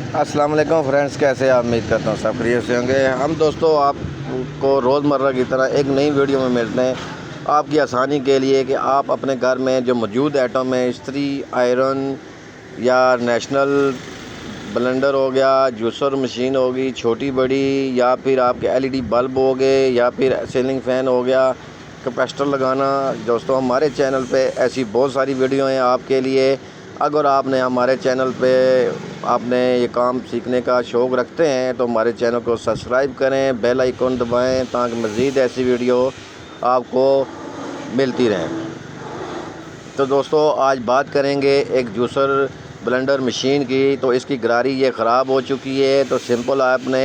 अस्सलाम वालेकुम फ्रेंड्स, कैसे आप? उम्मीद करता हूँ सब खैरियत से होंगे। हम दोस्तों आपको रोज़मर्रा की तरह एक नई वीडियो में मिलते हैं आपकी आसानी के लिए कि आप अपने घर में जो मौजूद आइटम है, इस्त्री, आयरन या नेशनल ब्लेंडर हो गया, जूसर मशीन होगी छोटी बड़ी, या फिर आपके एलईडी बल्ब हो गए, या फिर सीलिंग फ़ैन हो गया, कैपेसिटर लगाना। दोस्तों हमारे चैनल पे ऐसी बहुत सारी वीडियो हैं आपके लिए। अगर आपने हमारे चैनल पे आपने ये काम सीखने का शौक़ रखते हैं तो हमारे चैनल को सब्सक्राइब करें, बेल आइकन दबाएं ताकि मज़ीद ऐसी वीडियो आपको मिलती रहें। तो दोस्तों आज बात करेंगे एक जूसर ब्लेंडर मशीन की। तो इसकी गरारी ये ख़राब हो चुकी है। तो सिंपल आपने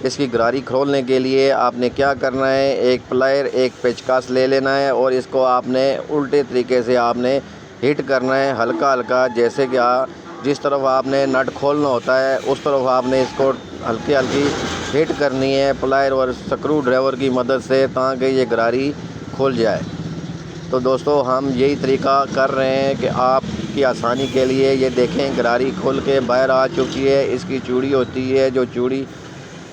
इसकी गरारी खोलने के लिए आपने क्या करना है, एक प्लायर, एक पेचकस ले लेना है और इसको आपने उल्टे तरीके से आपने हिट करना है, हल्का हल्का। जैसे कि जिस तरफ आपने नट खोलना होता है उस तरफ आपने इसको हल्की हल्की हिट करनी है प्लायर और स्क्रू ड्राइवर की मदद से, ताकि ये गरारी खुल जाए। तो दोस्तों हम यही तरीका कर रहे हैं कि आपकी आसानी के लिए। ये देखें गरारी खुल के बाहर आ चुकी है। इसकी चूड़ी होती है, जो चूड़ी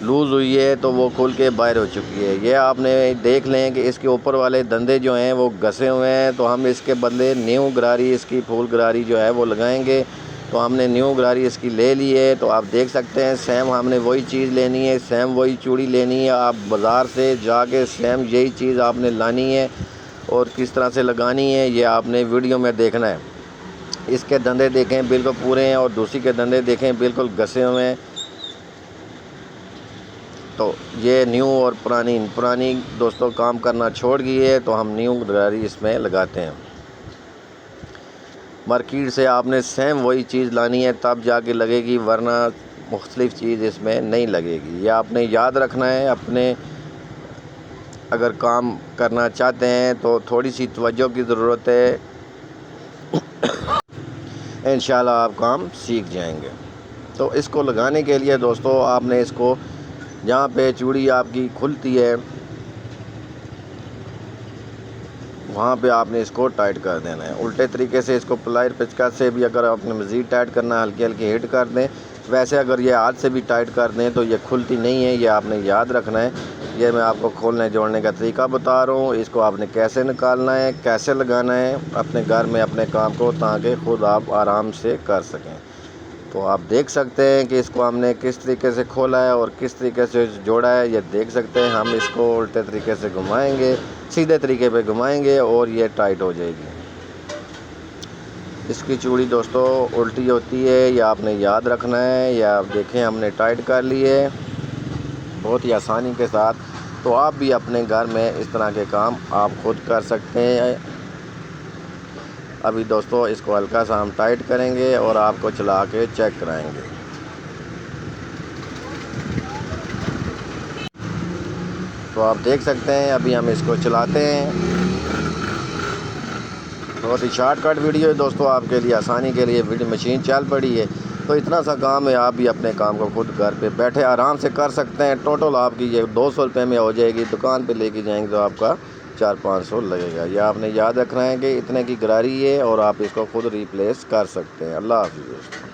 लूज़ हुई है तो वो खुल के बाहर हो चुकी है। ये आपने देख लें कि इसके ऊपर वाले धंधे जो हैं वो घसे हुए हैं। तो हम इसके बदले न्यू गरारी, इसकी फुल गरारी जो है वो लगाएंगे। तो हमने न्यू गरारी इसकी ले ली है। तो आप देख सकते हैं सेम हमने वही चीज़ लेनी है, सेम वही चूड़ी लेनी है। आप बाज़ार से जाके सेम यही चीज़ आपने लानी है और किस तरह से लगानी है ये आपने वीडियो में देखना है। इसके धंधे देखें बिल्कुल पूरे हैं और दूसरी के धंधे देखें बिल्कुल घसे हुए हैं। तो ये न्यू और पुरानी दोस्तों काम करना छोड़ गई है। तो हम न्यू गरारी इसमें लगाते हैं। मार्केट से आपने सेम वही चीज़ लानी है तब जाके लगेगी, वरना मुख्तलिफ़ चीज़ इसमें नहीं लगेगी। ये आपने याद रखना है। अपने अगर काम करना चाहते हैं तो थोड़ी सी तवज्जो की ज़रूरत है, इंशाल्लाह आप काम सीख जाएंगे। तो इसको लगाने के लिए दोस्तों आपने इसको जहाँ पे चूड़ी आपकी खुलती है वहाँ पे आपने इसको टाइट कर देना है। उल्टे तरीके से इसको प्लायर पेचकस से भी अगर आपने मज़ीद टाइट करना है, हल्की हल्की हिट कर दें। वैसे अगर ये हाथ से भी टाइट कर दें तो ये खुलती नहीं है, ये आपने याद रखना है। ये मैं आपको खोलने जोड़ने का तरीका बता रहा हूँ। इसको आपने कैसे निकालना है, कैसे लगाना है अपने घर में अपने काम को, ताकि ख़ुद आप आराम से कर सकें। तो आप देख सकते हैं कि इसको हमने किस तरीके से खोला है और किस तरीके से जोड़ा है, ये देख सकते हैं। हम इसको उल्टे तरीके से घुमाएंगे, सीधे तरीके पे घुमाएंगे और ये टाइट हो जाएगी। इसकी चूड़ी दोस्तों उल्टी होती है, ये आपने याद रखना है। या आप देखें हमने टाइट कर ली है बहुत ही आसानी के साथ। तो आप भी अपने घर में इस तरह के काम आप खुद कर सकते हैं। अभी दोस्तों इसको हल्का सा हम टाइट करेंगे और आपको चला के चेक कराएंगे। तो आप देख सकते हैं अभी हम इसको चलाते हैं। बहुत ही शॉर्टकट वीडियो है दोस्तों, आपके लिए आसानी के लिए। वीडियो मशीन चल पड़ी है तो इतना सा काम है, आप भी अपने काम को खुद घर पे बैठे आराम से कर सकते हैं। टोटल आपकी ये 200 रुपये में हो जाएगी। दुकान पे लेके जाएंगे तो आपका 400-500 लगेगा। ये आपने याद रखना है कि इतने की गरारी है और आप इसको खुद रिप्लेस कर सकते हैं। अल्लाह हाफ़िज़ दोस्तों।